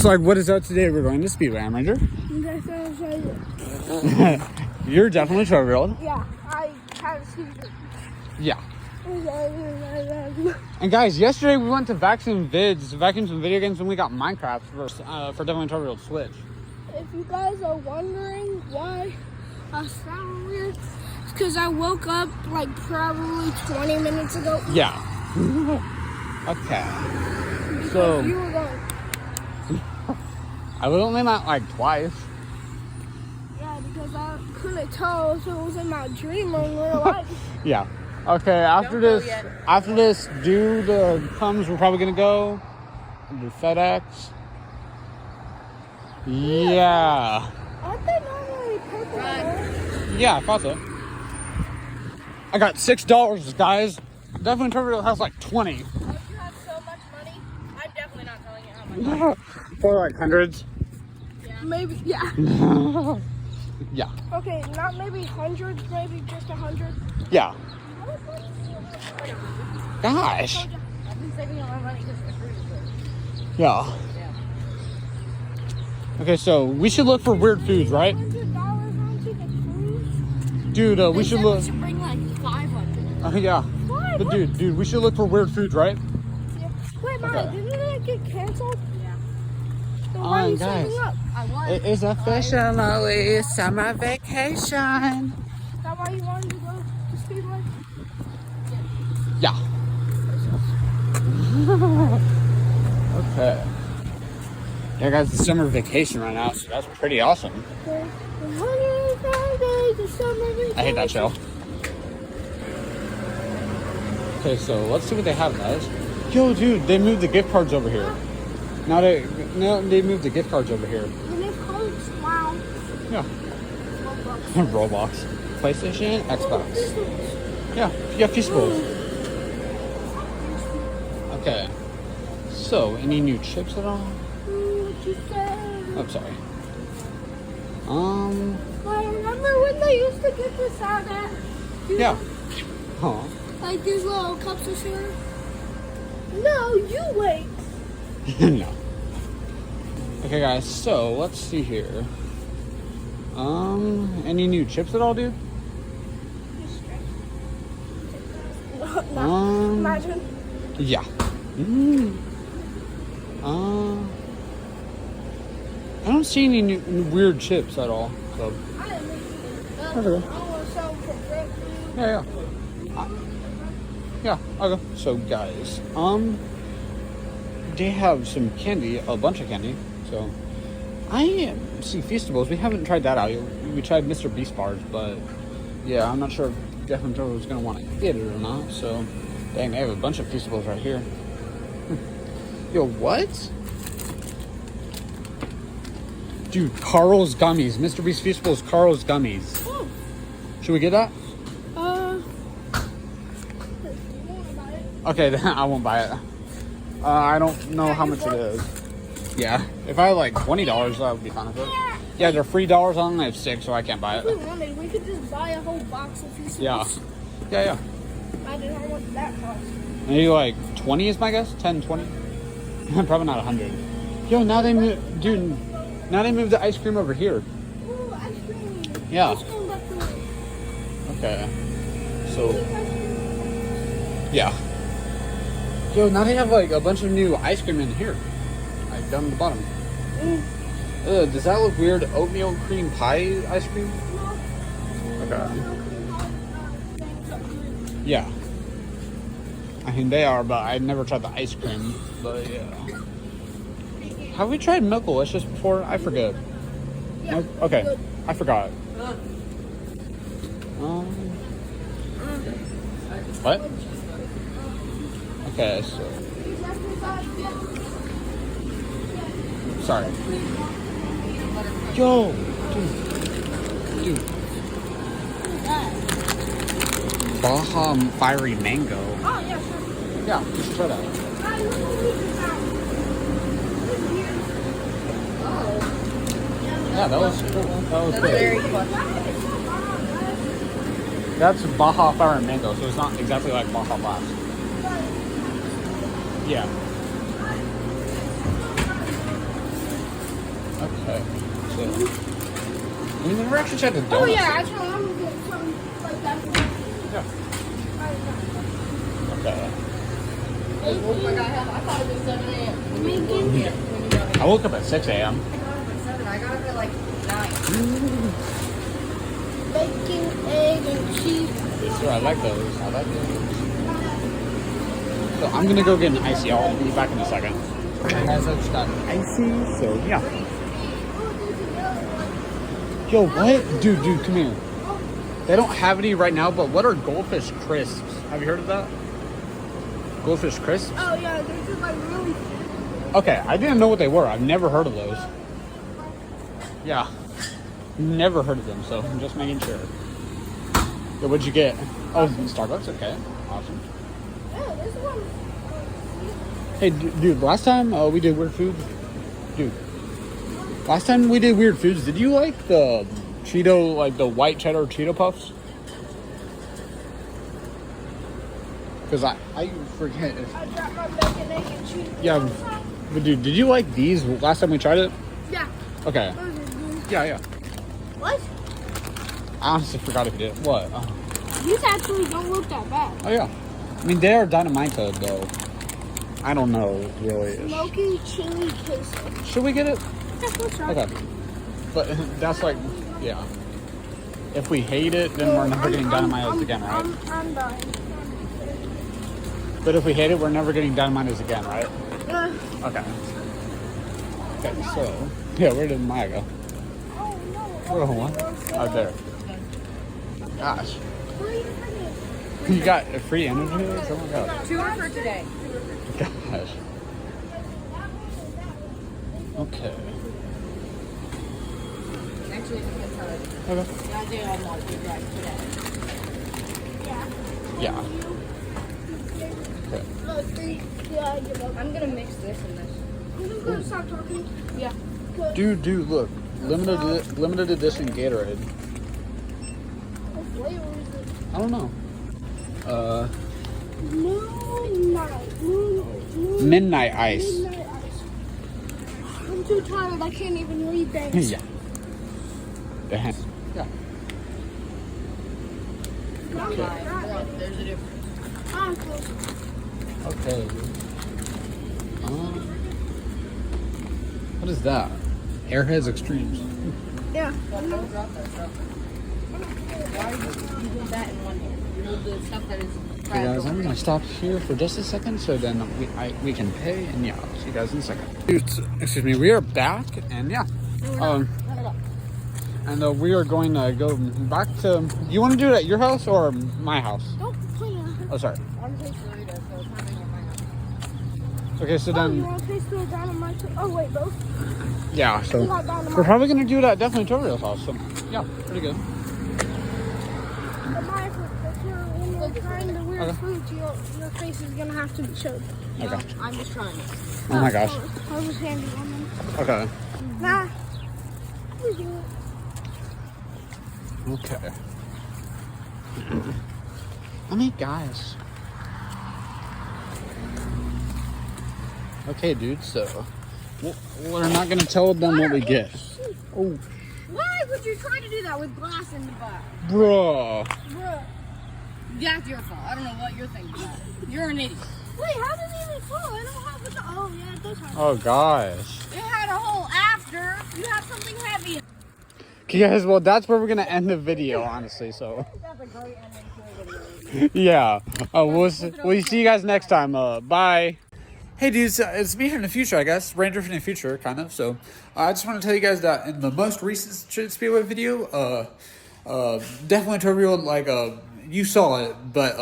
So, like, what is up today? We're going to Speedway, I'm Ranger. You're definitely 12-year-old. Yeah, I have Speedway. Yeah. And guys, yesterday we went to vacuum some video games, and we got Minecraft for Definitely 12-year-old Switch. If you guys are wondering why I sound weird, it's because I woke up like probably 20 minutes ago. Yeah. Okay. So You were going. I was only out like twice. Yeah, because I couldn't tell if it was in my dream or in real life. Yeah. Okay, after this dude comes, we're probably gonna go do FedEx. Yeah. Aren't they normally purple? Yeah, I thought so. I got $6, guys. Definitely Turtle has like 20. Oh, you have so much money. I'm definitely not telling you how much. For like hundreds. Yeah. Maybe, yeah. Yeah. Okay, not maybe hundreds, maybe just 100. Yeah. Gosh. I've been saving a lot of money because the fruit is good. Yeah. Okay, so we should look for weird foods, right? $100 onto the cruise? Dude, we should look. We should bring like 500. Yeah. Why? But dude, we should look for weird foods, right? Yeah. Wait, Mom, Okay. didn't that get canceled? Yeah. Then why are you guys. saving up? I was. It is officially summer vacation. Is that why you wanted to go to Speedway? Yeah. Okay. Yeah, guys, it's summer vacation right now, so that's pretty awesome. I hate that show. Okay, so let's see what they have, guys. Yo, dude, they moved the gift cards over here. Now they moved the gift cards over here. And it's called Wow. Yeah. Roblox, PlayStation, Xbox. Yeah, Feastables. Okay. So, any new chips at all? What you said? I'm sorry. I remember when they used to get this out at. Yeah. Huh. Like these little cups of sugar. No, you wait. No. Okay, guys. So let's see here. Any new chips at all, dude? Imagine. Yeah. I don't see any new, weird chips at all. So. I didn't make it. Okay. I want to sell them for breakfast. Yeah. Yeah. Okay. So, guys, they have some candy, a bunch of candy. So, I see Feastables. We haven't tried that out. We tried Mr. Beast bars, but yeah, I'm not sure if Definitely was gonna want to get it or not. So, dang, they have a bunch of Feastables right here. Yo, what? Dude, Carl's gummies. Mr. Beast Feastables, Carl's gummies. Oh. Should we get that? You want to buy it? Okay, then I won't buy it. I don't know how much it is. Yeah, if I had like $20, that would be fine with it. Yeah, they're $3 on them. I have 6, so I can't buy If we it. wanted, we could just buy a whole box of Feastables. Yeah. Imagine how much that costs. Maybe like 20 is my guess. 10, 20. Probably not 100. Yo, now they moved, dude. Now they moved the ice cream over here. Ooh, ice cream. Yeah. Ice cream back there. Okay. So, yeah. Yo, now they have like a bunch of new ice cream in here. Like down at the bottom. Does that look weird? Oatmeal cream pie ice cream? Okay. Yeah. I mean, they are, but I've never tried the ice cream. But yeah. Have we tried Milk Delicious before? I forget. Yeah. No? Okay. Good. I forgot. What? Okay, so. Sorry. Yo! Dude. Baja Fiery Mango. Oh, yeah, sure. Yeah, you should try that. Yeah, that was cool. That was good. Very fun. That's Baja Fire and Mango, so it's not exactly like Baja Blast. Yeah. Okay. So, we never actually tried the donuts. Oh yeah, actually I'm gonna get something like that. Yeah. Okay. I thought it was 7 a.m. Making I woke up at 6 a.m. I got up at like 9. bacon, egg, and cheese. Sure, I like those. So I'm gonna go get an icy. I'll be back in a second. Guys, I just got an icy. So yeah. Yo, what? Dude, come here. They don't have any right now, but what are goldfish crisps? Have you heard of that? Goldfish crisps? Oh yeah, they're just like really. Okay, I didn't know what they were. I've never heard of those. Yeah, never heard of them, so I'm just making sure. Yo, what'd you get? Oh, Starbucks, okay. Awesome. Yeah, this one. Hey, dude, last time we did weird foods, did you like the Cheeto, like the white cheddar Cheeto Puffs? Because I forget. I dropped my bacon, egg, and cheese. Yeah, but dude, did you like these last time we tried it? Yeah. Okay. Those are good. Yeah. What? I honestly forgot if you did. What? These actually don't look that bad. Oh, yeah. I mean, they are dynamite though. I don't know, really. Smoky chili queso. Should we get it? Yeah, we'll try. Okay. But that's like, yeah. If we hate it, then we're never getting dynamited again, right? I'm done. But if we hate it, we're never getting dynamited again, right? Okay. Okay, so, yeah, where did Maya go? Oh no. Where one? Out there. Gosh. You got a free energy? Oh my god. 2 for today. Gosh. Okay. Actually, depends how it. Okay. I did all want to drive today. Yeah. Okay. I'm gonna mix this and this. I'm just gonna stop talking. Yeah. Dude, look. Limited edition Gatorade. What flavor is it? I don't know. Midnight Ice. Midnight ice. I'm too tired. I can't even read things. Yeah. Yeah. There's a difference. I'm close. Okay. What is that? Airheads Extremes. Yeah. Why are you doing that in one hand? You know the stuff that is. Okay, guys, I'm gonna stop here for just a second, so then we can pay, and yeah, I'll see you guys in a second. Excuse me, we are back, and yeah, and we are going to go back to. You want to do it at your house or my house? Don't play it. Oh, sorry. I'm taking burritos, so it's not being in my house. Okay, so Oh, then you want to taste the dynamite? Oh wait, both. yeah, so You got dynamite. we're probably gonna do it at DefinitelyTwelveYearOld's house. So yeah, pretty good. But Mike, if you're trying the weird Okay. foods, your face is gonna have to be showed. Okay. I'm just trying it. Oh my gosh. I'll just hand you one. Okay. Nah. We do it. Okay. I mean, guys. Okay, dude. So we're not gonna tell them what we get. Oh, Why would you try to do that with glass in the butt? bruh. Bruh. That's your fault. I don't know what you're thinking about. You're an idiot. Wait, how did it even fall? I don't have the. Oh yeah, it does have. Oh gosh. It had a hole after. You have something heavy. Okay, guys. Well, that's where we're gonna end the video, honestly. So. That's a great ending to a video. Yeah. We'll see you guys next time. Bye. Hey dudes, it's me here in the future, I guess. Ranger from the future, kind of. So, I just want to tell you guys that in the most recent Speedway video, DefinitelyTwelveYearOld, like, you saw it, but,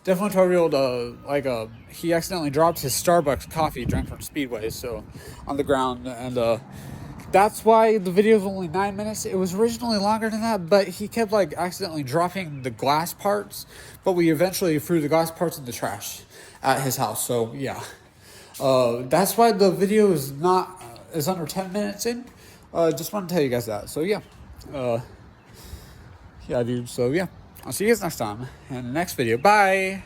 DefinitelyTwelveYearOld, he accidentally dropped his Starbucks coffee drank from Speedway, so, on the ground, and, that's why the video is only 9 minutes. It was originally longer than that, but he kept, like, accidentally dropping the glass parts, but we eventually threw the glass parts in the trash at his house, so, yeah. That's why the video is under 10 minutes in. Just want to tell you guys that. So yeah. Yeah, dude. So yeah. I'll see you guys next time in the next video. Bye.